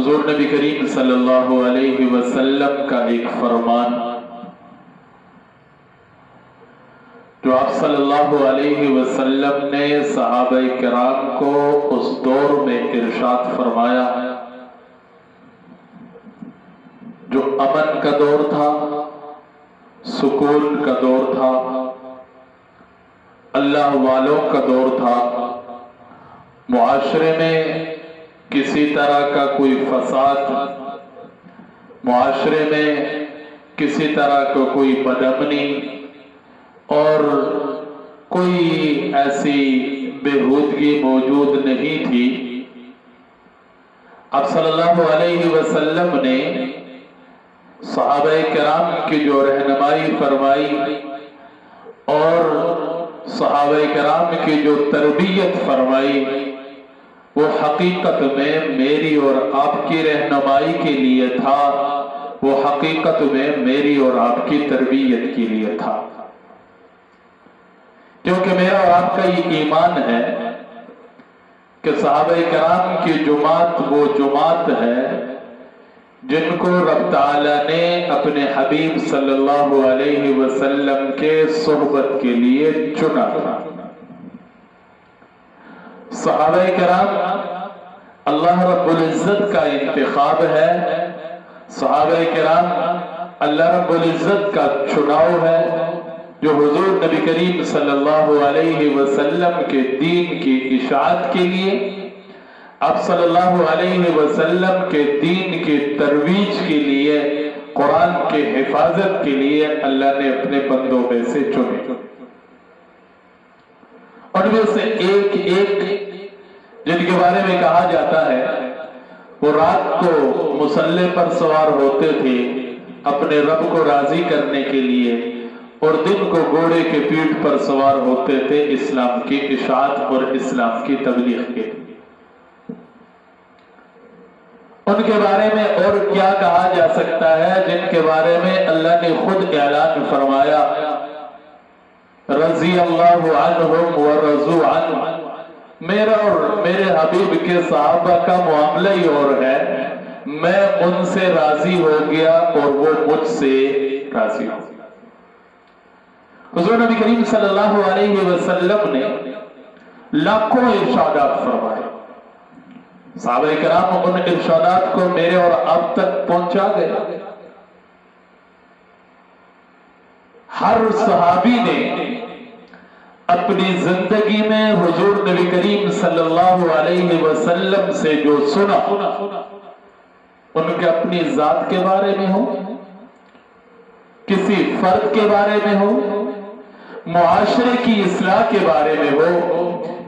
حضور نبی کریم صلی اللہ علیہ وسلم کا ایک فرمان جو آپ صلی اللہ علیہ وسلم نے صحابہ کرام کو اس دور میں ارشاد فرمایا جو امن کا دور تھا، سکون کا دور تھا، اللہ والوں کا دور تھا، معاشرے میں کسی طرح کا کوئی فساد، معاشرے میں کسی طرح کا کوئی بدامنی اور کوئی ایسی بےہودگی موجود نہیں تھی۔ آپ صلی اللہ علیہ وسلم نے صحابہ کرام کی جو رہنمائی فرمائی اور صحابہ کرام کی جو تربیت فرمائی وہ حقیقت میں میری اور آپ کی رہنمائی کے لیے تھا، وہ حقیقت میں میری اور آپ کی تربیت کے لیے تھا، کیونکہ میرا اور آپ کا یہ ایمان ہے کہ صحابہ کرام کی جماعت وہ جماعت ہے جن کو رب تعالیٰ نے اپنے حبیب صلی اللہ علیہ وسلم کے صحبت کے لیے چنا تھا۔ صحابہ کرام اللہ رب العزت کا انتخاب ہے، صحابہ کرام اللہ رب العزت کا چناؤ ہے جو حضور نبی کریم صلی اللہ علیہ وسلم کے دین کی اشاعت کے لیے، آپ صلی اللہ علیہ وسلم کے دین کی ترویج کے لیے، قرآن کے حفاظت کے لیے اللہ نے اپنے بندوں میں سے چنے، اور میں سے ایک جن کے بارے میں کہا جاتا ہے وہ رات کو مصلی پر سوار ہوتے تھے اپنے رب کو راضی کرنے کے لیے، اور دن کو گھوڑے کے پیٹھ پر سوار ہوتے تھے اسلام کی اشاعت اور اسلام کی تبلیغ کے لیے۔ ان کے بارے میں اور کیا کہا جا سکتا ہے جن کے بارے میں اللہ نے خود اعلان فرمایا رضی اللہ عنہم ورضوا عنہ، میرا اور میرے حبیب کے صحابہ کا معاملہ ہی اور ہے، میں ان سے راضی ہو گیا اور وہ مجھ سے راضی ہو گیا۔ حضور نبی کریم صلی اللہ علیہ وسلم نے لاکھوں ارشادات فرمائے، صحابہ کرام ان ارشادات کو میرے اور آپ تک پہنچا گئے۔ ہر صحابی نے اپنی زندگی میں حضور نبی کریم صلی اللہ علیہ وسلم سے جو سنا، ان کے اپنی ذات کے بارے میں ہو، کسی فرد کے بارے میں ہو، معاشرے کی اصلاح کے بارے میں ہو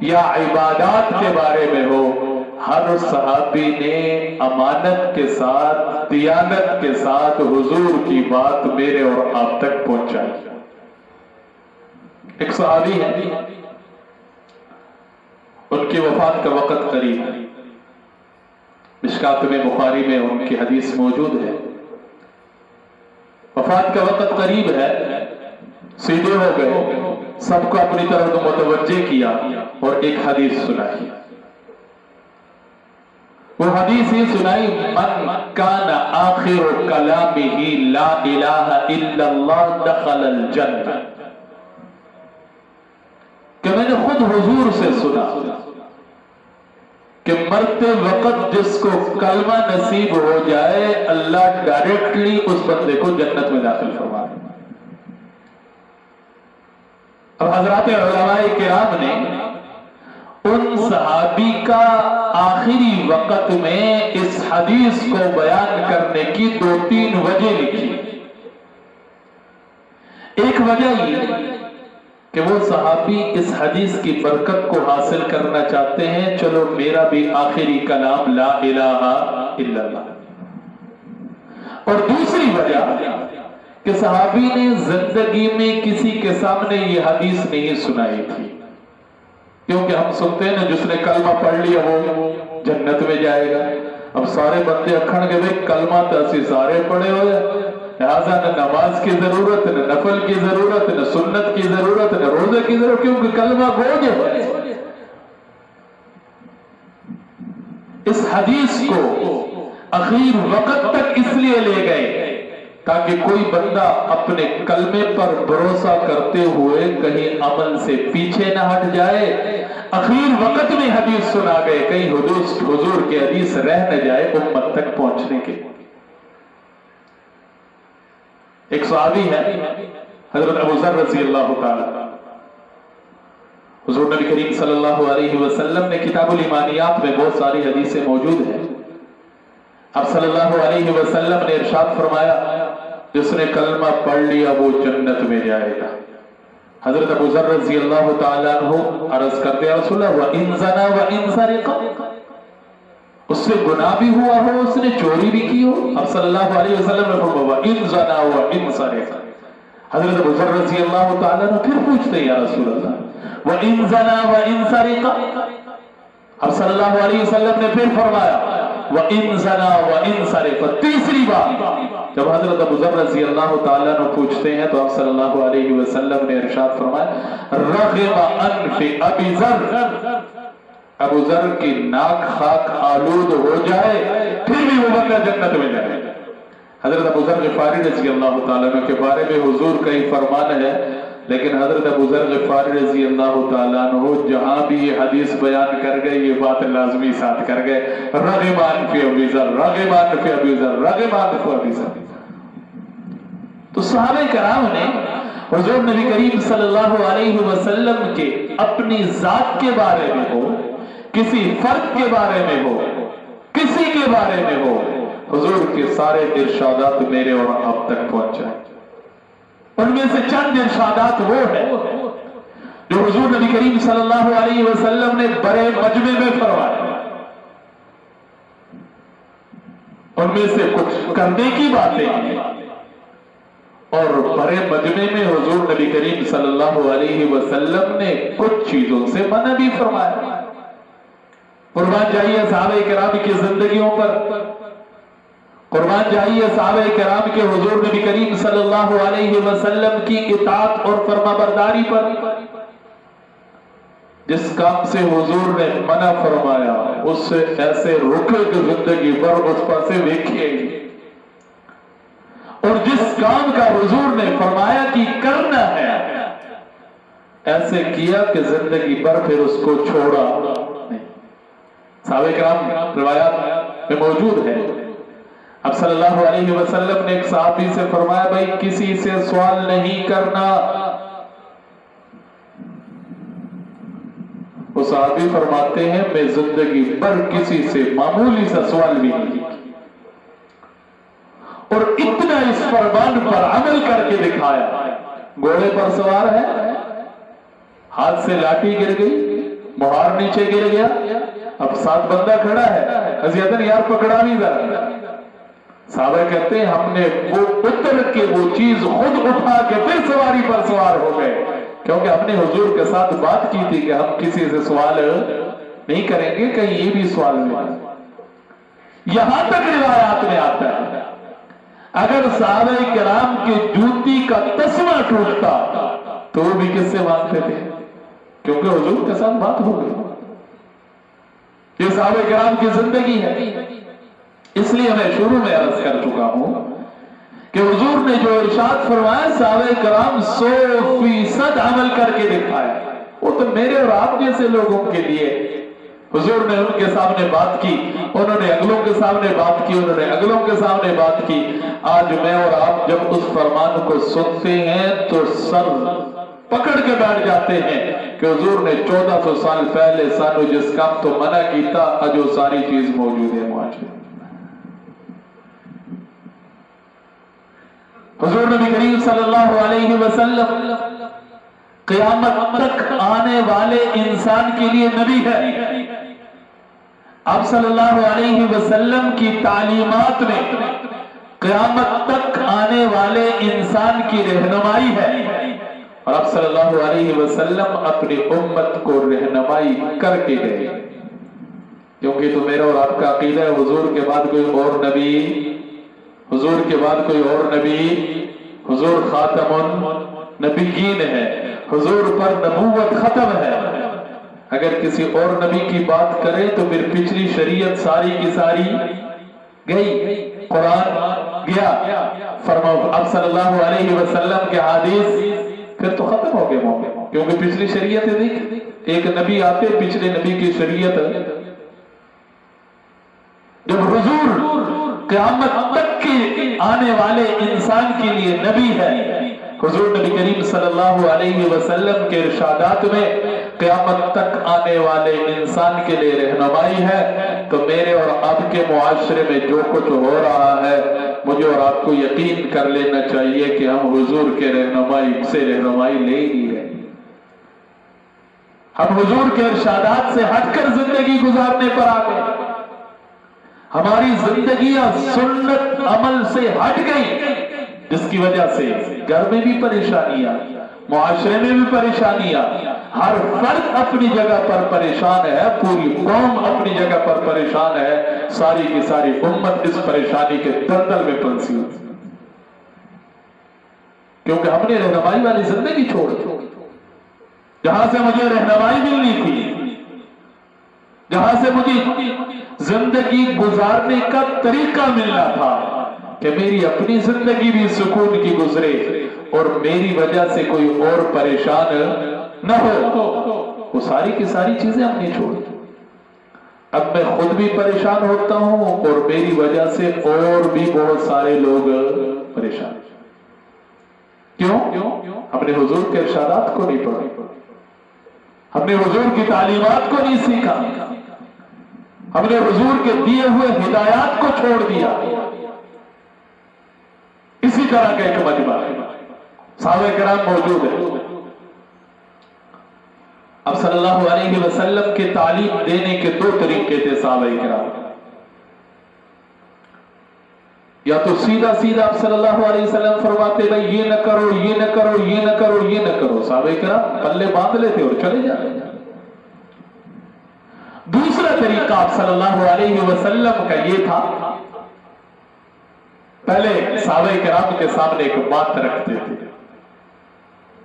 یا عبادات کے بارے میں ہو، ہر صحابی نے امانت کے ساتھ، دیانت کے ساتھ حضور کی بات میرے اور آپ تک پہنچائی۔ ایک صحابی ہے، ان کی وفات کا وقت قریب ہے، مشکات میں بخاری میں ان کی حدیث موجود ہے، وفات کا وقت قریب ہے، سیدھے ہو گئے، سب کو اپنی طرف متوجہ کیا اور ایک حدیث سنائی۔ وہ حدیث یہ سنائی من کان آخر کلامہ لا الہ الا اللہ دخل الجنہ، کہ میں نے خود حضور سے سنا کہ مرتے وقت جس کو کلمہ نصیب ہو جائے اللہ ڈائریکٹلی اس بندے کو جنت میں داخل فرما دے۔ اب حضرات علماء کرام نے ان صحابی کا آخری وقت میں اس حدیث کو بیان کرنے کی 2-3 وجہ لکھی۔ ایک وجہ یہ کہ وہ صحابی اس حدیث کی برکت کو حاصل کرنا چاہتے ہیں، چلو میرا بھی آخری کلام لا الہ الا اللہ۔ اور دوسری وجہ کہ صحابی نے زندگی میں کسی کے سامنے یہ حدیث نہیں سنائی تھی، کیونکہ ہم سنتے ہیں نا جس نے کلمہ پڑھ لیا وہ جنت میں جائے گا۔ اب سارے بندے اکھڑ کے بھئی کلمہ تو اسی سارے پڑھے ہوئے، لہذا نہ نماز کی ضرورت، نہ نفل کی ضرورت، نہ سنت کی ضرورت، نہ روزے کی ضرورت، کیونکہ کلمہ بوجھ ہے۔ اس حدیث کو आखिर वक्त तक इसलिए ले गए ताकि कोई बंदा अपने कलमे पर भरोसा करते हुए कहीं अमल से पीछे न हट जाए। आखिर वक्त में हदीस सुना गए, कहीं हुजूर के हदीस रह न जाए उम्मत तक पहुंचने के। एक सहाबी है हजरत अबू ज़र रज़ी अल्लाह ताला, हुजूर नबी करीम सल्लल्लाहु अलैहि वसल्लम ने किताबुल ईमानियात में बहुत सारी हदीसें मौजूद हैं। अब सल्लल्लाहु अलैहि वसल्लम ने इरशाद फरमाया, जिसने कलमा पढ़ लिया वो जन्नत में जाएगा। हजरत अबू ज़र रज़ी अल्लाह ताला अन्हु अर्ज करते हैं, रसूल अल्लाह, व इन ज़ना व इन सरिक़ा, उससे गुनाह भी हुआ हो, उसने चोरी भी की हो। अब सल्लल्लाहु अलैहि वसल्लम ने फरमाया, व इन ज़ना व इन सरिक़ा। हजरत अबू ज़र रज़ी अल्लाह ताला अन्हु फिर पूछते हैं, या रसूल अल्लाह, व इन ज़ना व इन सरिक़ा। अब सल्लल्लाहु अलैहि वसल्लम ने फिर फरमाया, व इन ज़ना व इन सरिक़ा। तीसरी बार जब हजरत अबू ज़र रज़ी अल्लाह ताला अन्हु पूछते हैं तो आप सल्लल्लाहु अलैहि वसल्लम ने इरशाद फरमाया, रग़िमा अनफ़ि अबी ज़र, अबू ज़र की नाक खाक आलूद हो जाए फिर भी वो बंदा जन्नत में जाए। हजरत अबू ज़र ग़िफ़ारी रज़ी अल्लाह ताला अन्हु के बारे में हुजूर का ही फरमान है, लेकिन हजरत अबू ज़र ग़िफ़ारी रज़ी अल्लाह ताला अन्हु जहां भी ये हदीस बयान कर गए ये बात लाजमी साथ कर गए, रग़िमा अनफ़ि अबी ज़र, रग़िमा अनफ़ि अबी ज़र, रग़िमा अनफ़ि अबी ज़र। तो सहाबे कराम ने हुजूर नबी करीम सल्लल्लाहु अलैहि वसल्लम के अपनी जात के बारे में हो, किसी फर्द के बारे में हो, किसी के बारे में हो, हुजूर के सारे इरशादात मेरे और आप तक पहुंचाए। उनमें से चंद इरशादात वो है जो हुजूर नबी करीम सल्लल्लाहु अलैहि वसल्लम ने बड़े मजमे में फरमाए। उनमें से कुछ करने की बातें और बड़े मजमे में हुजूर नबी करीम सल्लल्लाहु अलैहि वसल्लम ने कुछ चीजों से मना भी फरमाया। कुर्बान जाइए सहाबे किराम की जिंदगियों पर, कुर्बान जाइए सहाबे किराम के हुजूर नबी करीम सल्लल्लाहु अलैहि वसल्लम की इताअत और फरमाबरदारी पर। जिस काम से हुजूर ने मना फरमाया उससे ऐसे रुके कि जिंदगी भर उस पर से देखिएगी, और जिस काम का हुजूर ने फरमाया कि करना है ऐसे किया कि जिंदगी भर फिर उसको छोड़ा नहीं। सहाबे किराम रिवायात में मौजूद है। अब सल्लल्लाहु अलैहि वसल्लम ने एक सहाबी से फरमाया, भाई किसी से सवाल नहीं करना। वो सहाबी फरमाते हैं, मैं जिंदगी भर किसी से मामूली सा सवाल भी नहीं किया और इतना इस फरमान पर अमल करके दिखाया। घोड़े पर सवार है, हाथ से लाठी गिर गई, मुहार नीचे गिर गया, अब साथ बंदा खड़ा है, अज़ियतन यार पकड़ा भी जरा। साहबा कहते हैं हमने वो उतर के वो चीज खुद उठा के फिर सवारी पर सवार हो गए, क्योंकि हमने हुजूर के साथ बात की थी कि हम किसी से सवाल नहीं करेंगे, कहीं ये भी सवाल नहीं। यहां तक रिवायात में आता है अगर सहाबे किराम की जूती का तस्मा टूटता तो वो भी किससे मांगते थे, क्योंकि हुजूर के साथ बात हो गई। ये सहाबे किराम की जिंदगी है। इसलिए मैं शुरू में अर्ज कर चुका हूं कि हुजूर ने जो इरशाद फरमाया सहाबे किराम 100% अमल करके दिखाया। वो तो मेरे और आप जैसे लोगों के लिए हुजूर ने उनके सामने बात की, उन्होंने अगलों के सामने बात की, उन्होंने अगलों के सामने बात की। आज मैं और आप जब उस फरमान को सुनते हैं तो सर पकड़ के बैठ जाते हैं कि हुजूर ने 1400 साल पहले सानू जिस काम तो मना किया आज वो सारी चीज मौजूद है। हुजूर नबी करीम सल्लल्लाहु अलैहि वसल्लम क़यामत तक आने वाले इंसान के लिए नबी है। आप सल्लल्लाहु अलैहि वसल्लम की तालीमात में क़यामत तक आने वाले इंसान की रहनुमाई है, और आप सल्लल्लाहु अलैहि वसल्लम अपनी उम्मत को रहनुमाई करके गए। क्योंकि तो मेरा और आपका अकीदा है हुजूर के बाद कोई और नबी, हुजूर के बाद कोई और नबी, हुजूर खातमुन नबीयीन है, हुजूर पर नबूवत खत्म है। अगर किसी और नबी की बात करें तो फिर पिछली शरीयत सारी की सारी گئی، قرآن گیا، فرماؤ اب صلی اللہ علیہ وسلم کے حدیث پھر تو ختم ہو گئے موقع، کیونکہ پچھلی شریعت دیکھ، ایک نبی آتے پچھلے نبی کی شریعت، جب حضور قیامت تک کے آنے والے انسان کے لیے نبی ہے، حضور نبی کریم صلی اللہ علیہ وسلم کے ارشادات میں قیامت تک آنے والے انسان کے لیے رہنمائی ہے، تو میرے اور آپ کے معاشرے میں جو کچھ ہو رہا ہے مجھے اور آپ کو یقین کر لینا چاہیے کہ ہم حضور کے رہنمائی سے رہنمائی لے ہی رہے، ہم حضور کے ارشادات سے ہٹ کر زندگی گزارنے پر آ گئے، ہماری زندگیاں سنت عمل سے ہٹ گئی، جس کی وجہ سے گھر میں بھی پریشانیاں، معاشرے میں بھی پریشانیاں، ہر فرد اپنی جگہ پر پریشان ہے، پوری قوم اپنی جگہ پر پریشان ہے، ساری کی ساری امت اس پریشانی کے دلدل میں پھنسی ہوئی، کیونکہ ہم نے رہنمائی والی زندگی چھوڑ دی، جہاں سے مجھے رہنمائی ملنی تھی، جہاں سے مجھے زندگی گزارنے کا طریقہ ملنا تھا کہ میری اپنی زندگی بھی سکون کی گزرے اور میری وجہ سے کوئی اور پریشان نہ ہو، وہ ساری کی ساری چیزیں ہم نے چھوڑ دی، اب میں خود بھی پریشان ہوتا ہوں اور میری وجہ سے اور بھی بہت سارے لوگ پریشان، کیوں؟ ہم نے حضور کے ارشادات کو نہیں پڑھا، ہم نے حضور کی تعلیمات کو نہیں سیکھا، ہم نے حضور کے دیے ہوئے ہدایات کو چھوڑ دیا، اسی طرح کا ایک مجمع ہے، صحابہ کرام موجود ہیں، اب صلی اللہ علیہ وسلم کے تعلیم دینے کے دو طریقے تھے صحابہ کرام، یا تو سیدھا سیدھا آپ صلی اللہ علیہ وسلم فرماتے بھائی یہ نہ کرو، یہ نہ کرو، یہ نہ کرو، یہ نہ کرو، صحابہ کرام پلے باندھ لیتے اور چلے جاتے۔ دوسرا طریقہ آپ صلی اللہ علیہ وسلم کا یہ تھا، پہلے صحابہ کرام کے سامنے ایک بات رکھتے تھے،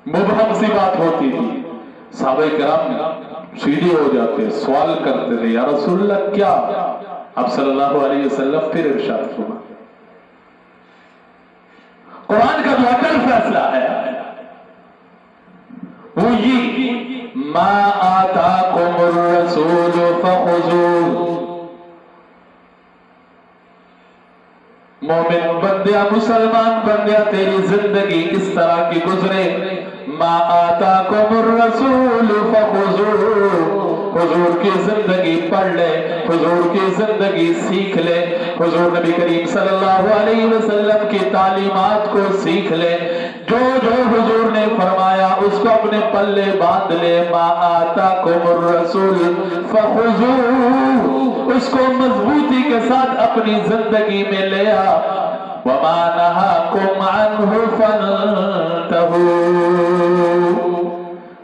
مبہم سی بات ہوتی تھی، صحابہ کرام سیدھے ہو جاتے، سوال کرتے تھے یا رسول اللہ کیا؟ آپ صلی اللہ علیہ وسلم پھر ارشاد فرماتے، قرآن کا جو اٹل فیصلہ ہے وہ یہ، ما آتاکم الرسول فخذوہ، مومن بندیا، مسلمان بندیا، تیری زندگی اس طرح کی گزرے، ما آتاکم الرسول فخذوہ، حضور کی زندگی پڑھ لے، حضور کی زندگی سیکھ لے، حضور نبی کریم صلی اللہ علیہ وسلم کی تعلیمات کو سیکھ لے، جو جو حضور نے فرمایا اس کو اپنے پلے باندھ لے، ما آتاکم الرسول فخذوہ، اس کو مضبوطی کے ساتھ اپنی زندگی میں لے آ، وما نہاکم عنہ فانتہوا،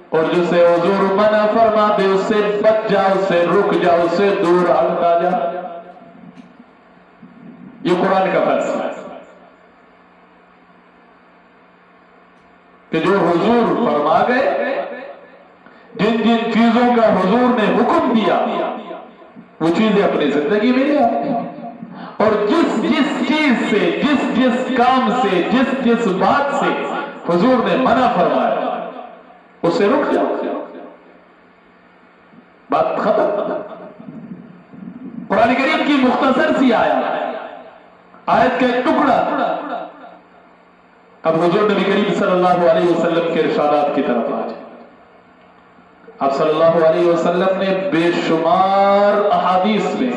اور جسے حضور منع فرما دے اس سے بچ جا، اس سے رک جا، اس سے دور ہٹا جا، یہ قرآن کا فیصلہ ہے کہ جو حضور فرما گئے، جن جن چیزوں کا حضور نے حکم دیا وہ چیزیں اپنی زندگی میں لے آئے، اور جس جس چیز سے، جس جس کام سے، جس جس بات سے حضور نے منع فرمایا اس سے رک جاؤ، بات ختم۔ قرآن کریم کی مختصر سی آیت کا ایک ٹکڑا، اب حضور نبی کریم صلی اللہ علیہ وسلم کے ارشادات کی طرف آ جائے۔ اب صلی اللہ علیہ وسلم نے بے شمار احادیث میں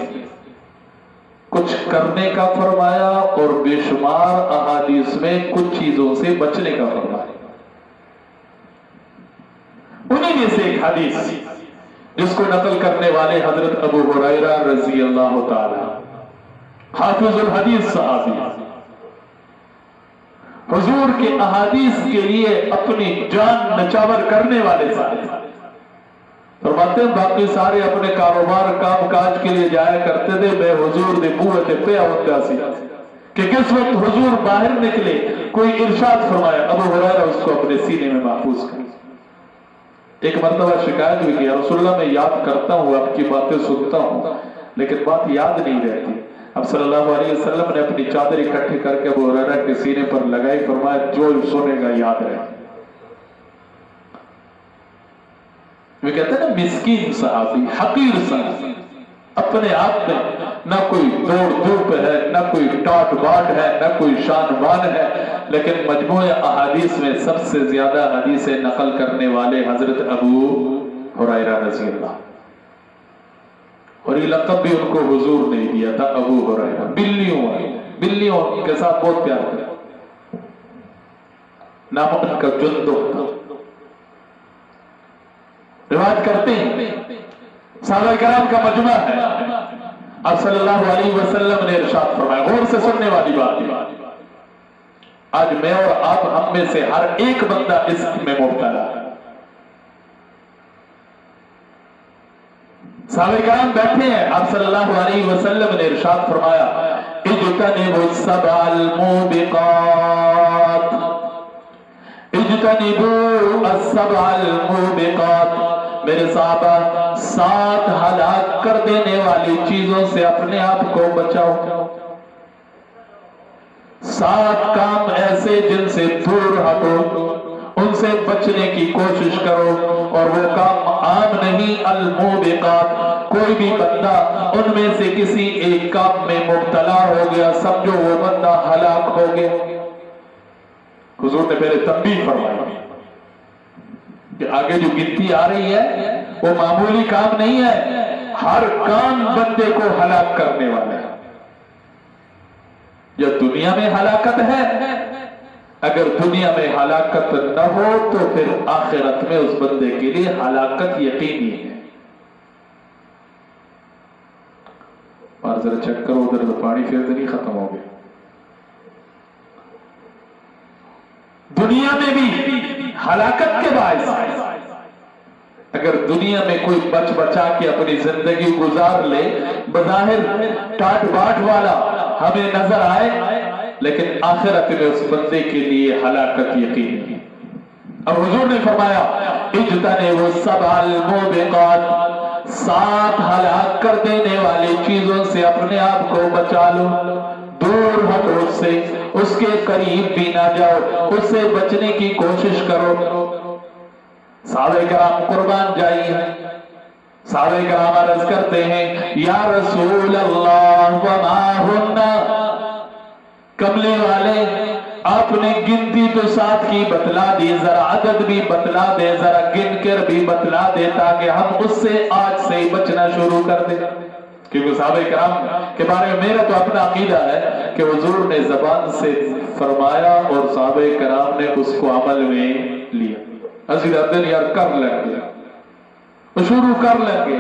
کچھ کرنے کا فرمایا اور بے شمار احادیث میں کچھ چیزوں سے بچنے کا فرمایا۔ انہی میں سے ایک حدیث جس کو نقل کرنے والے حضرت ابو ہریرہ رضی اللہ تعالی، حافظ الحدیث صحابی، حضور کے احادیث کے لیے اپنی جان نچاور کرنے والے صاحب، فرماتے ہیں باقی سارے اپنے کاروبار کام کاج کے لیے جایا کرتے تھے، میں حضور دے بوئے تے پہ ہوتا سی کہ کس وقت حضور باہر نکلے کوئی ارشاد فرمایا، ابو ہریرہ اس کو اپنے سینے میں محفوظ کر۔ ایک مرتبہ شکایت ہوئی کہ رسول اللہ میں یاد کرتا ہوں، آپ کی باتیں سنتا ہوں لیکن بات یاد نہیں رہتی، अब सल्लल्लाहु अलैहि वसल्लम ने अपनी चादर इकट्ठी करके अबू हुरैरा के सीने पर लगाई, फरमाया जो सुनेगा याद रहे। वे कहते हैं ना मिस्कीन सहाबी, हकीर सहाबी, अपने आप में ना कोई दौड़ धूप है, ना कोई टाट बाट है, ना कोई शान बान है, लेकिन मजमूए अहादीस में सबसे ज्यादा हदीसें नकल करने वाले हजरत अबू हुरैरा रज़ी अल्लाह। और ये लक़ब भी उनको हुजूर ने दिया था, अबू हुरैरा। बिल्लियों के साथ बहुत प्यार था, नाम उनका जुंदुब था। रिवाज करते हैं सहाबा किराम का मजमा है, अब सल्लल्लाहु अलैहि वसल्लम ने इरशाद फरमाया, गौर से सुनने वाली बात है। आज मैं और आप हम में से हर एक बंदा इसमें मुब्तला है। सहाबा किराम बैठे हैं, आप सल्लल्लाहु अलैहि वसल्लम ने इरशाद फरमाया, इज्तनिबु सबअल मुबिकात, इज्तनिबु अस्सबअल मुबिकात। मेरे साहबा, 7 हलाक कर देने वाली चीजों से अपने आप को बचाओ। 7 काम ऐसे जिनसे दूर हटो, उनसे बचने की कोशिश करो। और वो काम आम नहीं, अल-मुबिकात। कोई भी बंदा उनमें से किसी एक काम में मुब्तला हो गया, समझो वो बंदा हलाक हो गया। हुजूर ने पहले तंबीह फरमाई कि आगे जो गिनती आ रही है वो मामूली काम नहीं है, हर काम बंदे को हलाक करने वाला है। या दुनिया में हलाकत है, अगर दुनिया में हलाकत न हो तो फिर आखिरत में उस बंदे के लिए हलाकत यकीनी है। और जरा चेक करो उधर तो पानी फिर तो नहीं खत्म हो गया। दुनिया में भी हलाकत के बाद अगर दुनिया में कोई बच बचा के अपनी जिंदगी गुजार ले, बज़ाहिर टाट बाट वाला हमें नजर आए, लेकिन आखिरत में उस बंदे के लिए हलाकत यकीनी है। अब हुजूर ने फरमाया, इज्तनिबु सबअल मुबिकात, 7 हलाक कर देने वाली चीजों से अपने आप को बचा लो, दूर हटो उससे, उसके करीब भी ना जाओ, उससे बचने की कोशिश करो। साहबे कराम कुर्बान जाइए। साहबे कराम अर्ज करते हैं, या रसूल अल्लाह वमा हुन्ना, कमले वाले आपने गिनती तो 7 की बतला दी, जरा अदद भी बतला दे, जरा गिन कर भी बतला दे, ताकि हम उससे आज से ही बचना शुरू कर दें। क्योंकि साहबे कराम के बारे में मेरा तो अपना अकीदा है कि हुजूर ने जबान से फरमाया और साहबे कराम ने उसको अमल में लिया। अजीज़ यार कर लेंगे, शुरू कर लेंगे,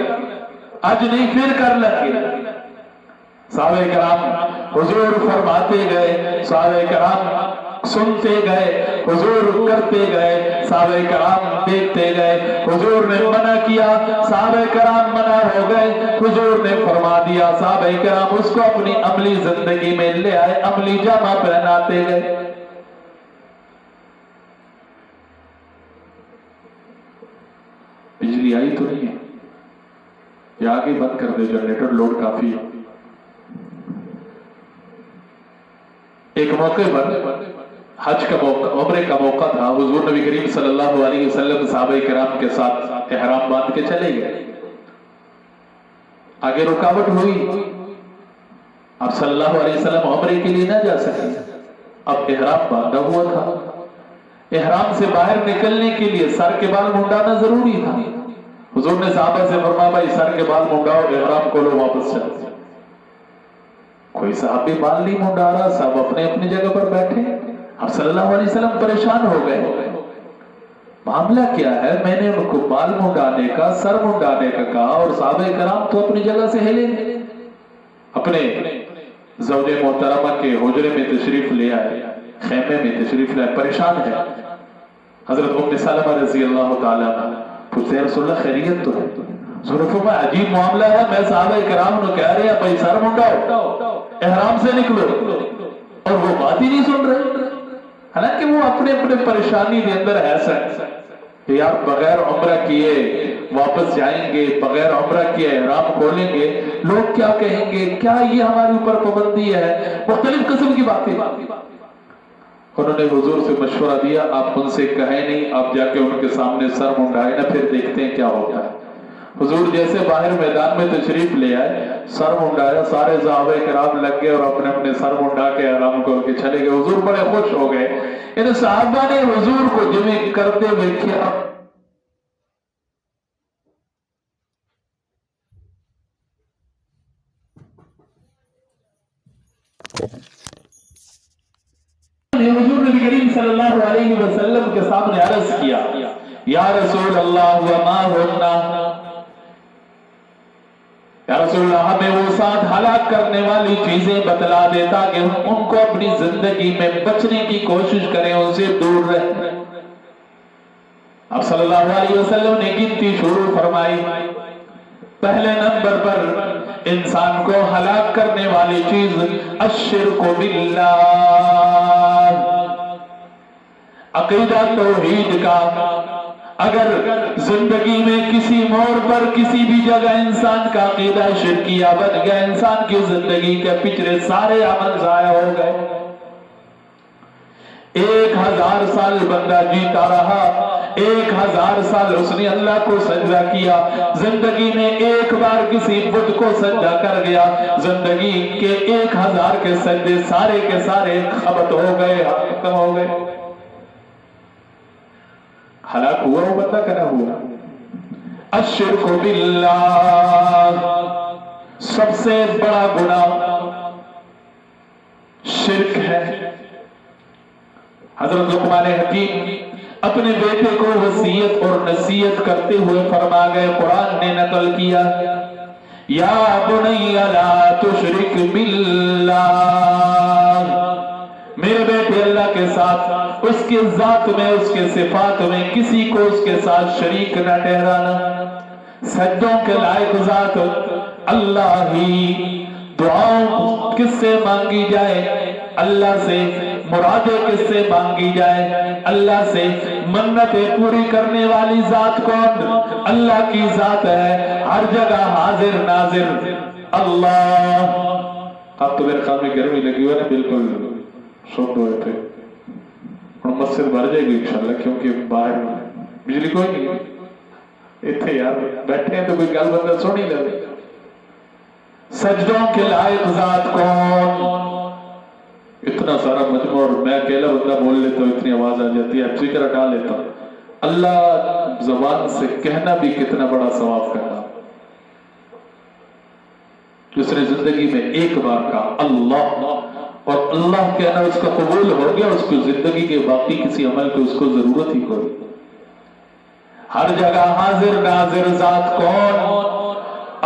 आज नहीं फिर कर लेंगे। साहबे कराम हुजूर फरमाते गए, साहबे कराम सुनते गए, हुजूर करते गए, साहबे कराम देखते गए। हुजूर ने मना किया, साहबे कराम मना हो गए। हुजूर ने फरमा दिया, साहबे कराम उसको अपनी अमली जिंदगी में ले आए, अमली जामा पहनाते गए। बिजली आई तो नहीं है, या आगे बंद कर दे, जनरेटर लोड काफी है। एक मौके पर हज का मौका, उम्रे का मौका था, हुजूर नबी करीम सल्लल्लाहु अलैहि वसल्लम सहाबा किराम के साथ इहराम बांध के चले गए। आगे रुकावट हुई, अब सल्लल्लाहु अलैहि वसल्लम उम्रे के लिए ना जा सके, अब इहराम बांधा हुआ था। इहराम से बाहर निकलने के लिए सर के बाल मुंडाना जरूरी था। हुजूर ने साहबा से फरमाया, भाई सर के बाल मुंडाओ, इहराम खोलो, वापस चलो। कोई साहबी बाल नहीं मुंडा रहा, सब अपने अपनी जगह पर बैठे। अब सल्लल्लाहु अलैहि वसल्लम परेशान हो गए, मामला क्या है? मैंने उनको बाल मुंडाने का, सर मुंडाने का कहा और साहबे कराम तो अपनी जगह से हिले। अपने ज़ौजे मोहतरमा के हुजरे में तशरीफ ले आए, खेमे में तशरीफ लाए, परेशान है। हजरत उम्मे सलमा रज़ी अल्लाह ताला अन्हा पूछते, रसूलुल्लाह खैरियत तो है? ज़ुल्फ़ों में अजीब मामला है, मैं साहबे कराम ने कह रहे हैं भाई सर मुंडाओ, इहराम से निकलो, और वो बात ही नहीं सुन रहे। हालांकि वो अपने अपने परेशानी के अंदर है सर। کہ یار بغیر عمرہ کیے واپس جائیں گے، بغیر عمرہ کیے احرام کھولیں گے، لوگ کیا کہیں گے، کیا یہ ہمارے اوپر پابندی ہے، مختلف قسم کی باتیں۔ انہوں نے حضور سے مشورہ دیا، آپ ان سے کہیں نہیں، آپ جا کے ان کے سامنے سر منڈائے نا، پھر دیکھتے ہیں کیا ہوتا ہے۔ حضور جیسے باہر میدان میں تشریف لے آئے، سر منڈایا، سارے صحابہ کرام لگ گئے اور اپنے اپنے سر منڈا کے احرام کھول کے چلے گئے۔ حضور بڑے خوش ہو گئے۔ ان صحابہ نے حضور کو جمع کرتے ہوئے کیا، حضور نبی کریم صلی اللہ علیہ وسلم کے سامنے عرض کیا، یا رسول اللہ وما ہونا، یا رسول اللہ ہمیں وہ 7 ہلاک کرنے والی چیزیں بتلا دے تاکہ ہم ان کو اپنی زندگی میں بچنے کی کوشش کریں، ان سے دور رہیں۔ اب صلی اللہ علیہ وسلم نے گنتی شروع فرمائی۔ پہلے نمبر پر انسان کو ہلاک کرنے والی چیز الشرک باللہ، عقیدہ توحید کا۔ اگر زندگی میں کسی موڑ پر کسی بھی جگہ انسان کا عقیدہ شرکیہ بن گیا، انسان کی زندگی کے پچھلے سارے عمل ضائع ہو گئے۔ 1000 سال بندہ جیتا رہا، 1000 سال اس نے اللہ کو سجدہ کیا، زندگی میں ایک بار کسی بت کو سجدہ کر گیا، زندگی کے 1000 کے سجدے سارے کے سارے خبت ہو گئے، ختم ہو گئے۔ ہلاک ہوا وہ بندہ کیا ہوا؟ الشرک باللہ، سب سے بڑا گناہ شرک ہے۔ حضرت لقمان حکیم اپنے بیٹے کو وصیت اور نصیحت کرتے ہوئے فرما گئے، قرآن نے نقل کیا، یا بنی لا تشرک باللہ، میرے بیٹے اللہ کے ساتھ، اس کے ذات میں، اس کے صفات میں کسی کو اس کے ساتھ شریک نہ ٹھہرانا۔ سجدوں کے لائق ذات اللہ ہی، دعاؤں کس سے مانگی جائے؟ اللہ سے، مرادیں کس سے مانگی جائے؟ اللہ سے۔ منتیں پوری کرنے والی ذات کون؟ اللہ کی ذات ہے، ہر جگہ حاضر ناظر اللہ۔ اب تو میرے خیال میں گرمی لگی ہوئی ہے، بالکل سوٹ ہوئے تھے، اور مسجد بھر جائے گی انشاءاللہ، کیونکہ باہر بجلی کوئی نہیں اتنے، یار بیٹھے ہیں تو کوئی گل بندہ سن ہی لے۔ سجدوں کے لائق ذات کون؟ اتنا سارا مجموع اور میں اکیلا بندہ بول لیتا ہوں، اتنی آواز آ جاتی ہے، اب ذکر ہٹا لیتا ہوں۔ اللہ زبان سے کہنا بھی کتنا بڑا ثواب کرنا، جس نے زندگی میں ایک بار کہا اللہ، اور اللہ کہنا اس کا قبول ہو گیا، اس کو زندگی کے باقی کسی عمل کی اس کو ضرورت ہی کوئی۔ ہر جگہ حاضر ناظر ذات کون؟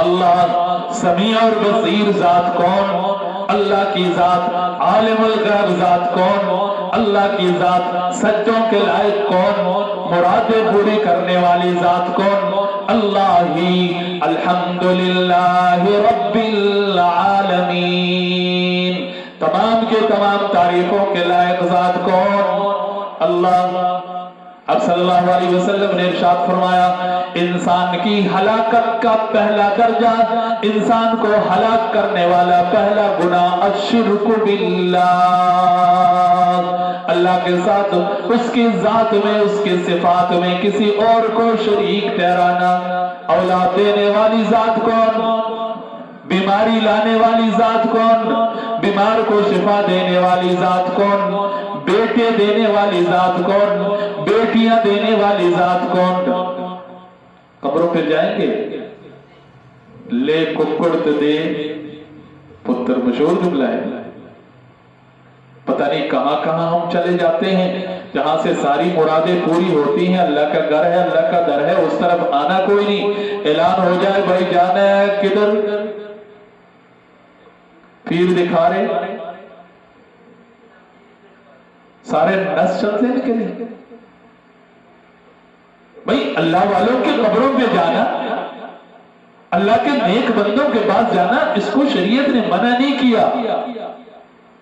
اللہ۔ سمیع اور بصیر ذات کون؟ اللہ کی ذات۔ عالم الغیب ذات کون؟ اللہ کی ذات۔ سجدوں کے لائق کون؟ مرادیں پوری کرنے والی ذات کون؟ اللہ ہی۔ الحمدللہ رب العالمین، تمام کے تمام تعریفوں کے لائق ذات کون؟ اللہ۔ اب صلی اللہ علیہ وسلم نے ارشاد فرمایا، انسان کی ہلاکت کا پہلا درجہ، انسان کو ہلاک کرنے والا پہلا گناہ الشرک باللہ، اللہ کے ساتھ، اس کی ذات میں، اس کی صفات میں کسی اور کو شریک ٹھہرانا۔ اولاد دینے والی ذات کون؟ بیماری لانے والی ذات کون؟ بیمار کو شفا دینے والی ذات کون؟ بیٹے دینے والی ذات کون؟ بیٹیاں دینے والی ذات کون؟ قبروں پہ جائیں گے، لے ککڑت دے پتر، مشہور جملہ ہے۔ پتہ نہیں کہاں کہاں ہم چلے جاتے ہیں، جہاں سے ساری مرادیں پوری ہوتی ہیں، اللہ کا گھر ہے، اللہ کا در ہے، اس طرف آنا کوئی نہیں۔ اعلان ہو جائے بھائی جانا ہے کدھر، پیر دکھا رہے، سارے نس چلتے ہیں کہ نہیں؟ بھائی اللہ والوں کے قبروں پہ جانا، اللہ کے نیک بندوں کے پاس جانا، اس کو شریعت نے منع نہیں کیا،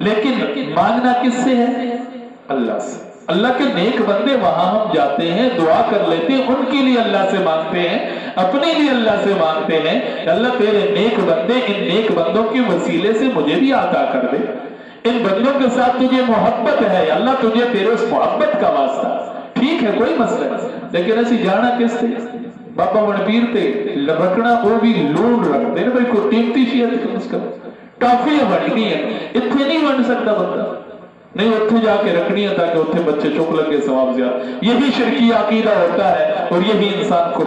لیکن مانگنا کس سے ہے؟ اللہ سے۔ اللہ کے نیک بندے وہاں ہم جاتے ہیں، دعا کر لیتے ہیں، ان کے لیے اللہ سے مانگتے ہیں، اپنے لیے اللہ سے مانگتے ہیں کہ اللہ تیرے نیک بندے ان نیک بندوں کے وسیلے سے مجھے بھی عطا کر دے، ان بندوں کے ساتھ تجھے محبت ہے اللہ، تجھے تیرے اس محبت کا واسطہ، ٹھیک ہے کوئی مسئلہ نہیں، لیکن ایسی جانا کس سے بابا منپیر تے رکھنا وہ بھی لون رکھتے ہیں بھائی کوئی قیمتی شیئر کم از کم ٹافیاں بڑھنی ہے، اتنے نہیں بن سکتا بندہ، نہیں اتنے جا کے رکھنی ہے تاکہ اتنے بچے چک لگے ثواب زیادہ، یہی شرکی عقیدہ ہوتا ہے اور یہی انسان کو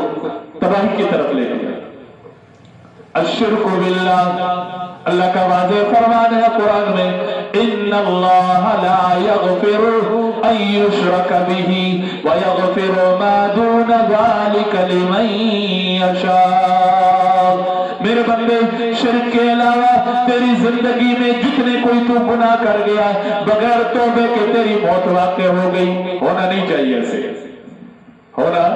تباہی کی طرف لے جائے۔ الشرک باللہ، اللہ کا واضح فرمان ہے قرآن میں، ان اللہ لا یغفر ان یشرک بہ ویغفر ما دون ذلک لمن یشاء۔ میرے بندے شرک کے علاوہ تیری زندگی میں جتنے کوئی تو گناہ کر گیا بغیر توبے کے تیری موت واقع ہو گئی، ہونا نہیں چاہیے، ایسے ہونا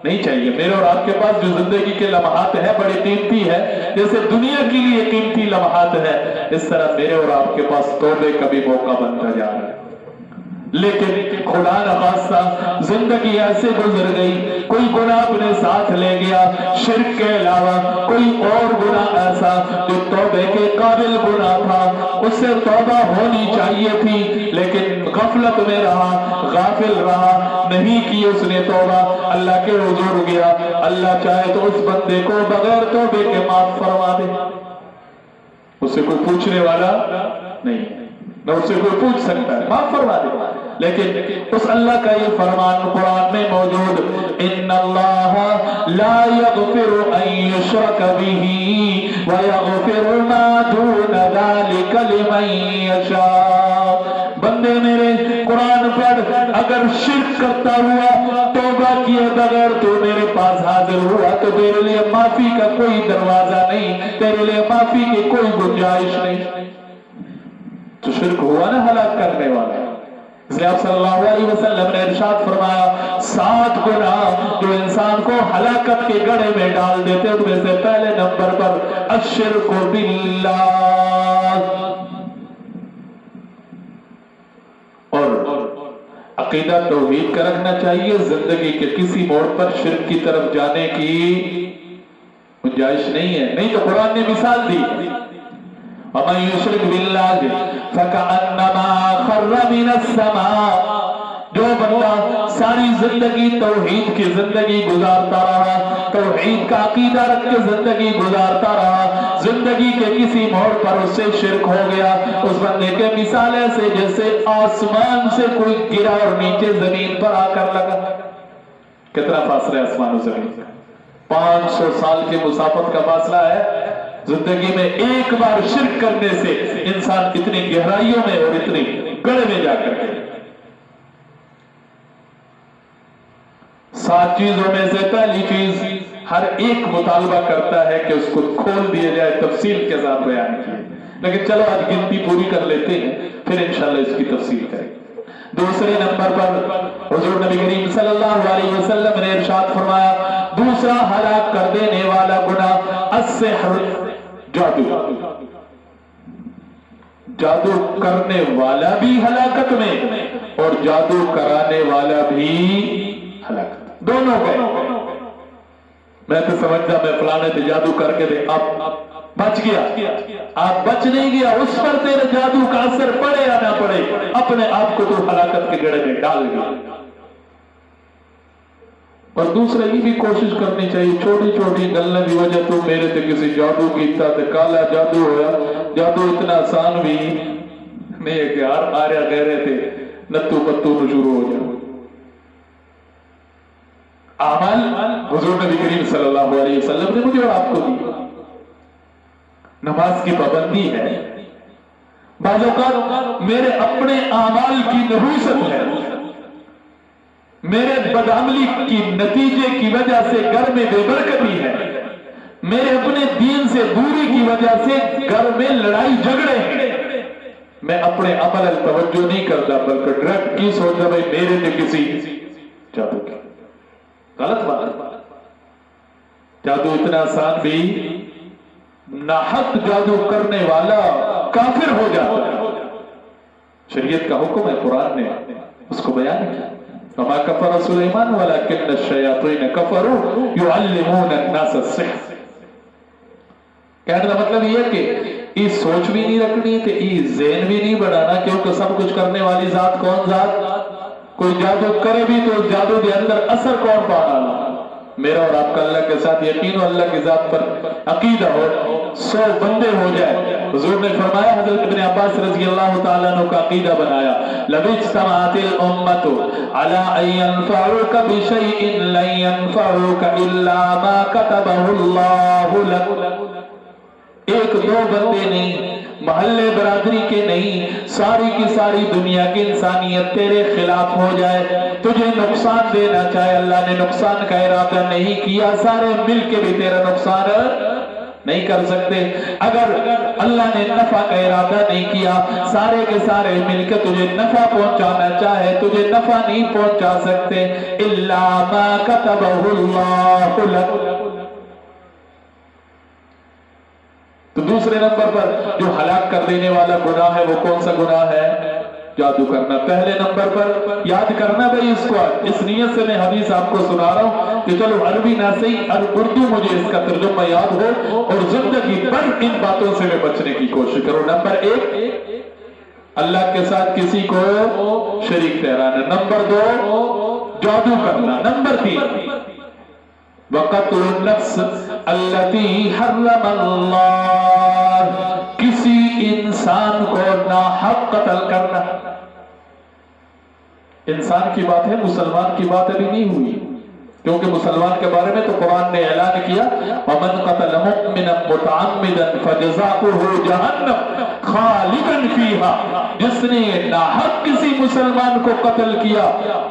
نہیں چاہیے۔ میرے اور آپ کے پاس جو زندگی کے لمحات ہیں بڑے قیمتی ہے، جیسے دنیا کے لیے قیمتی لمحات ہے، اس طرح میرے اور آپ کے پاس توبے کا بھی موقع بنتا جا رہا ہے۔ لیکن خدا نخواستہ زندگی ایسے گزر گئی، کوئی گناہ اپنے ساتھ لے گیا شرک کے علاوہ، کوئی اور گناہ ایسا جو توبے کے قابل گناہ تھا، اس سے توبہ ہونی چاہیے تھی لیکن غفلت میں رہا، غافل رہا، نہیں کی اس نے توبہ، اللہ کے حضور گیا، اللہ چاہے تو اس بندے کو بغیر توبے کے معاف فرما دے، اس سے کوئی پوچھنے والا نہیں، نہ اس سے کوئی پوچھ سکتا ہے، معاف فرما دے۔ لیکن اس اللہ کا یہ فرمان قرآن میں موجود، ان اللہ لا یغفر ان یشرک بہ ویغفر ما دون ذلک لمن یشاء۔ بندے میرے قرآن پڑھ، اگر شرک کرتا ہوا توبہ کیے بغیر تو میرے پاس حاضر ہوا تو تیرے لیے معافی کا کوئی دروازہ نہیں، تیرے لیے معافی کی کوئی گنجائش نہیں، تو شرک ہوا نا ہلاک کرنے والا۔ اس لیے آپ صلی اللہ علیہ وسلم نے ارشاد فرمایا 7 گناہ جو انسان کو ہلاکت کے گڑھے میں ڈال دیتے، ان میں سے پہلے نمبر پر الشرک باللہ، اور عقیدہ توحید کا رکھنا چاہیے، زندگی کے کسی موڑ پر شرک کی طرف جانے کی گنجائش نہیں ہے، نہیں تو قرآن نے مثال دی، وَمَن يُشْرِكْ بِاللَّهِ فَكَأَنَّمَا خَرَّ مِنَ السَّمَاءِ۔ جو بندہ ساری زندگی توحید کی زندگی گزارتا رہا، توحید کا عقیدہ رکھ کے زندگی گزارتا رہا، زندگی کے کسی موڑ پر اس سے شرک ہو گیا، اس بندے کے مثال ایسے جیسے آسمان سے کوئی گرا اور نیچے زمین پر آ کر لگا۔ کتنا فاصلہ ہے آسمان و زمین کا؟ 500 سال کی مسافت کا فاصلہ ہے۔ زندگی میں ایک بار شرک کرنے سے انسان اتنی گہرائیوں میں اور اتنی گڑھے میں جا کر گئے۔ 7 چیزوں میں سے پہلی چیز ہر ایک مطالبہ کرتا ہے کہ اس کو کھول دیا جائے، تفصیل کے ساتھ بیان کیے، لیکن چلو آج گنتی پوری کر لیتے ہیں پھر انشاءاللہ اس کی تفصیل کریں۔ دوسرے نمبر پر حضور نبی کریم صلی اللہ علیہ وسلم نے ارشاد فرمایا، دوسرا ہلاک کر دینے والا گناہ السحر، جادو۔ جادو کرنے والا بھی ہلاکت میں اور جادو کرانے والا بھی ہلاکت، دونوں گئے۔ میں تو سمجھتا میں فلانے سے جادو کر کے دے، اب بچ گیا، آپ بچ نہیں گیا، اس پر تیرے جادو کا اثر پڑے یا نہ پڑے، اپنے آپ کو تو ہلاکت کے گڑھے میں ڈال گیا۔ اور دوسرا یہ بھی کوشش کرنی چاہیے، چھوٹی چھوٹی گلیں بھی وجہ تو میرے تے کسی جادو کیتا تے کالا جادو ہویا، جادو اتنا آسان بھی نہیں ہے کہ ہر آریا کہہ رہے تھے نتو پتو نو شروع ہو جائے۔ اعمال حضور نبی کریم صلی اللہ علیہ وسلم نے مجھے اور آپ کو دی، نماز کی پابندی ہے، بعض اوقات میرے اپنے اعمال کی نحوست ہے، میرے بدعملی کی نتیجے کی وجہ سے گھر میں بے برکتی ہے، میرے اپنے دین سے دوری کی وجہ سے گھر میں لڑائی جھگڑے ہیں، میں اپنے عمل توجہ نہیں کرتا بلکہ ڈائریکٹ کی سوچتا بھائی میرے نے کسی جادو کی، غلط بات۔ جادو اتنا آسان بھی، ناحق جادو کرنے والا کافر ہو جاتا ہے۔ شریعت کا حکم ہے، قرآن نے उसको बयान किया, वमा कफर सुलेमान वलाकिन्न शयातीन कफरू युअल्लिमून अन्नास अस्सिह्र। कहने का मतलब ये कि ये सोच भी नहीं रखनी थे, ये ज़हन भी नहीं बढ़ाना, क्योंकि सब कुछ करने वाली जात कौन जात? कोई जादू करे भी तो जादू के अंदर असर कौन पाना? मेरा और आपका अल्लाह के साथ यकीन और अल्लाह की जात पर अकीदा हो, 100 बंदे हो जाए। हुजूर ने फरमाया, हज़रत इब्न अब्बास रज़ी अल्लाह तआला अन्हु का अकीदा बनाया, लबिज्तमातिल उम्मतु अला अन यनफऊका बिशैइन लन यनफऊका इल्ला मा कतबहुल्लाहु लक। एक दो बंदे नहीं, महल्ले बरादरी के नहीं, सारी की सारी दुनिया की इंसानियत तेरे खिलाफ हो जाए, तुझे नुकसान देना चाहे, अल्लाह ने नुकसान का इरादा नहीं किया, सारे मिलके भी तेरा नुकसान नहीं कर सकते। अगर अल्लाह ने नफा का इरादा नहीं किया, सारे के सारे मिलकर तुझे नफा पहुंचाना चाहे, तुझे नफा नहीं पहुंचा सकते। इल्ला मा कतबहुल्लाहु लक। तो दूसरे नंबर पर जो हलाक कर देने वाला गुनाह है वो कौन सा गुनाह है? जादू करना। पहले नंबर पर याद करना भाई इसको, इस नियत से मैं हदीस आपको सुना रहा हूं कि चलो अरबी ना सही उर्दू मुझे इसका तर्जुमा याद हो और जिंदगी भर इन बातों से मैं बचने की कोशिश करूं। नंबर 1, अल्लाह के साथ किसी को शरीक ठहराना। नंबर 2, जादू करना। नंबर 3, वक़त्लुन नफ्स अल्लती हर्रमल्लाह, किसी इंसान को नाहक कत्ल करना। इंसान की बात है, मुसलमान की बात अभी नहीं हुई, क्योंकि मुसलमान के बारे में तो कुरान ने ऐलान किया, वमन क़तल मुमिनन मुतअम्मिदन फजज़ाउहु जहन्नम खालिदन फीहा। जिसने नाहक किसी मुसलमान को कत्ल किया,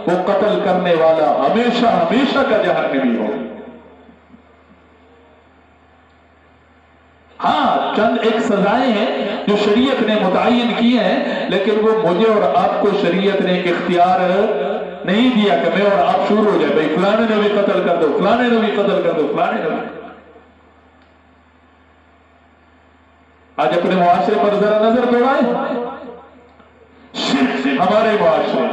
वो कत्ल करने वाला हमेशा हमेशा का जहन्नमी हो। हाँ, चंद एक सजाएं हैं जो शरीयत ने मुतय्यन की हैं, लेकिन वो मुझे और आपको शरीयत ने इख्तियार नहीं दिया कि मैं और आप शुरू हो जाए, भाई फलाने ने भी कत्ल कर दो, फलाने ने भी कत्ल कर दो, फलाने ने भी। आज अपने मुआशरे पर जरा नजर दौड़ाएं, शिर्क हमारे मुआशरे,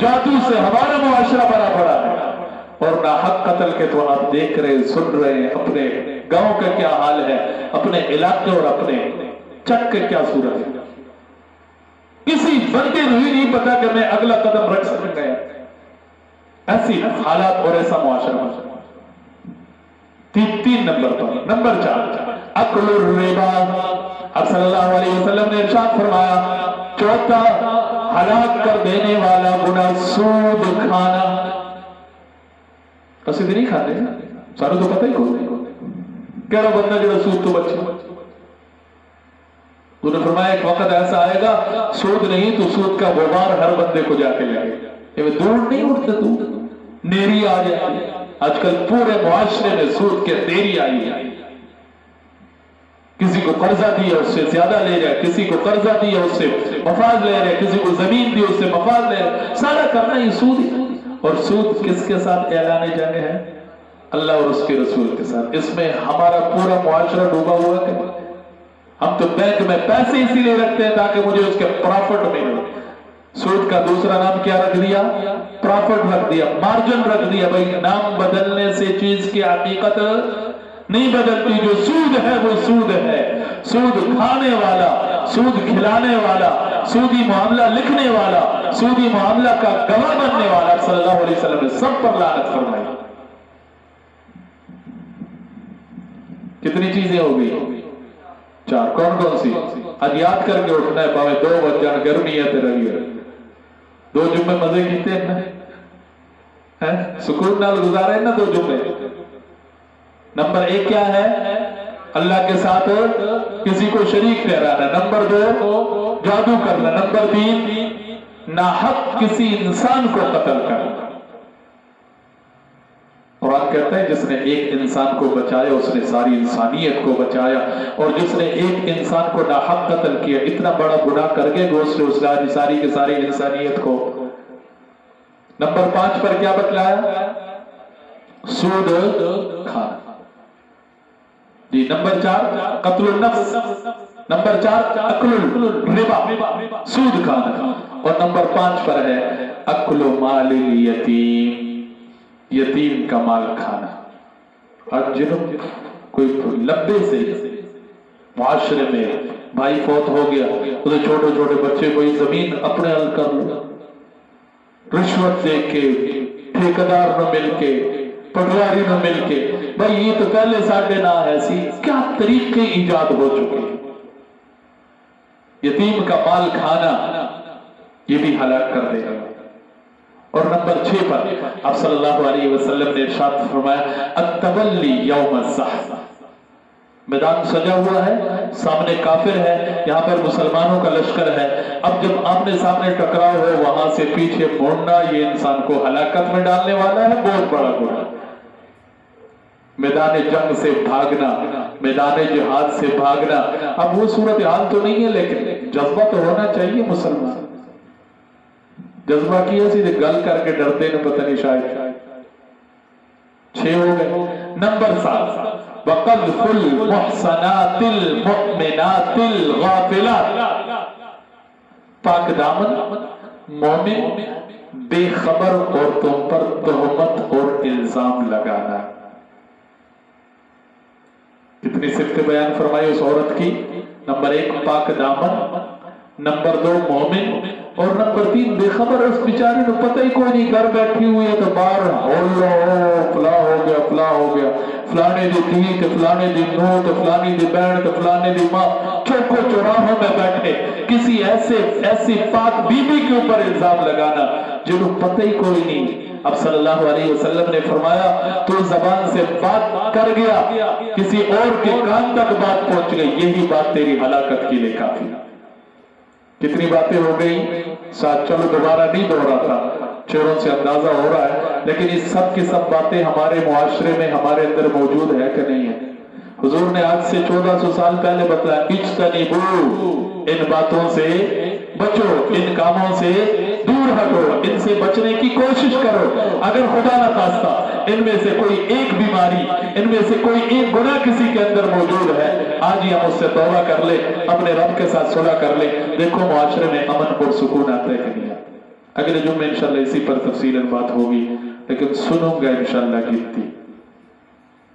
जादू से हमारा मुआशरा भरा पड़ा है, और नाहक कत्ल के तो आप देख रहे सुन रहे हैं। अपने गांव का क्या हाल है, अपने इलाके और अपने चक के क्या सूरत है। किसी बंदे को ही नहीं पता कि मैं अगला कदम रख सकता है, ऐसी हालात और ऐसा मुआशरा। 3 नंबर पर। नंबर 4, अक्लुर रिबा। अब सल्लल्लाहु अलैहि वसल्लम ने इरशाद फरमाया, चौथा हलाक कर देने वाला गुनाह सूद खाना। असि नहीं खाते सारे तो पता ही को केड़ा बंदा जो सूद तो बचे। तूने फरमाया एक वक्त ऐसा आएगा, सूद नहीं तो सूद का गुबार हर बंदे को जाके लगेगा। दूर नहीं उठते, तू नेरी आ जाती। आजकल पूरे मुआशरे में सूद के देरी आई है। किसी को कर्जा दिया उससे ज्यादा ले रहा है, किसी को कर्जा दिया उससे मफाद ले रहा है, किसी को जमीन दी उससे मफाद ले रहा है। सारा करना ही सूद ही। और सूद किसके साथ ऐलाने जाने हैं? अल्लाह और उसके रसूल के साथ। इसमें हमारा पूरा मुआशरा डूबा हुआ है। हम तो बैंक में पैसे इसीलिए रखते हैं ताकि मुझे उसके प्रॉफिट मिले। सूद का दूसरा नाम क्या रख दिया? प्रॉफिट रख दिया, मार्जिन रख दिया। भाई नाम बदलने से चीज की हकीकत नहीं बदलती। जो सूद है वो सूद है। सूद खाने वाला, सूद खिलाने वाला, सूदी मामला लिखने वाला, सूदी मामला का गवाह बनने वाला, सल्लल्लाहु अलैहि वसल्लम ने सब पर लानत फरमाई। कितनी चीजें हो गई? 4। कौन कौन सी? आज याद करके उठना है, भावे 2 बज जान, गर्मी है रही है। 2 जुम्मे मजे कीते हैं, सुकून नाल गुजारे ना 2 जुम्मे। नंबर 1 क्या है? अल्लाह के साथ किसी को शरीक ठहराना। नंबर 2, जादू करना। नंबर 3, नाहक किसी इंसान को कत्ल करना। कुरान कहता है जिसने एक इंसान को बचाया उसने सारी इंसानियत को बचाया, और जिसने एक इंसान को नाहक कत्ल किया इतना बड़ा गुनाह करके उसने उसकी सारी की सारी इंसानियत को। नंबर 5 पर क्या बतलाया? सूद खाना जी। नंबर 4, कत्लुन नफ्स। नंबर 4, अक्लुल रिबा, सूद खाना। और नंबर 5 पर है अक्लु मालिल यतीम, यतीम का माल खाना। आज जिन्हों कोई लंबे से मुआशरे में भाई फौत हो गया, उसे छोटे छोटे बच्चे कोई जमीन अपने हल कर लो, रिश्वत दे के, ठेकेदार न मिलके, पटवारी न मिलके, भाई ये तो पहले साढ़े ना ऐसी क्या तरीके ईजाद हो चुके। यतीम का माल खाना ये भी हलाक कर देगा। और नंबर 6 पर आप सल्लल्लाहु अलैहि वसल्लम ने इरशाद फरमाया अत्तवल्ली यौम ज़हफ़, मैदान सजा हुआ है, सामने काफिर है, यहाँ पर मुसलमानों का लश्कर है। अब जब आमने सामने टकराव हो, वहां से पीछे मुड़ना ये इंसान को हलाकत में डालने वाला है, बहुत बड़ा गुनाह। मैदान जंग से भागना, मैदान जिहाद से भागना, अब वो सूरत हाल तो नहीं है, लेकिन जज्बा तो होना चाहिए। मुसलमान जज्बा किया सीधे गल करके डरते न पता नहीं शायद 6 हो गए। नंबर 7 वक़ज़्फ़ुल मुहसनातिल मुमिनातिल गाफिलात, पाक दामन मोमिन बेखबर औरतों पर तोहमत और इल्जाम लगाना। कितनी सिफ्तें बयान फरमाई उस औरत की। नंबर 1 पाक दामन, नंबर 2 मोमिन, और नंबर 3 बेखबर। उस बेचारे को पता ही कोई नहीं, घर बैठी हुई है तो बाहर फला हो गया, फला हो गया, फलाने दी धी तो फलाने दी नूह तो फलानी दी बहन तो फलाने दी माँ, चौको चौराहों में बैठे किसी ऐसी पाक बीबी के ऊपर इल्जाम लगाना जिन्हों पता ही कोई नहीं। अब सल्लल्लाहु अलैहि वसल्लम ने फरमाया तो जबान से बात कर गया, किसी और के कान तक बात पहुंच गई, यही बात तेरी हलाकत के लिए काफी। कितनी बातें हो गई, साथ चलो दोबारा नहीं दोहराता, चेहरों से अंदाजा हो रहा है, लेकिन इस सब की सब बातें हमारे मुआशरे में हमारे अंदर मौजूद है कि नहीं है। हुजूर ने आज से 1400 साल पहले बताया इज्तनिबू, इन बातों से बचो, इन कामों से दूर हटो, इनसे बचने की कोशिश करो। अगर खुदा न खास्ता इनमें से कोई एक बीमारी, इनमें से कोई एक गुनाह किसी के अंदर मौजूद है, आज ही हम उससे तौबा कर ले, अपने रब के साथ सुलह कर ले, देखो मुआशरे में अमन और सुकून आता है कि नहीं आता। अगले जुम्मे इंशाल्लाह इसी पर तफसीलन बात होगी, लेकिन सुनूंगा इंशाल्लाह गिनती,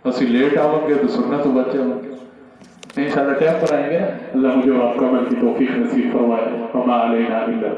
ਅਸੀਂ लेट आवेंगे तो सुनना तो बच जाओगे इंशाल्लाह। टाइम पर आएंगे। अल्लाह मुझे आपका अमल की तौफीक नसीब फरमाए। वमा अलैना इल्ला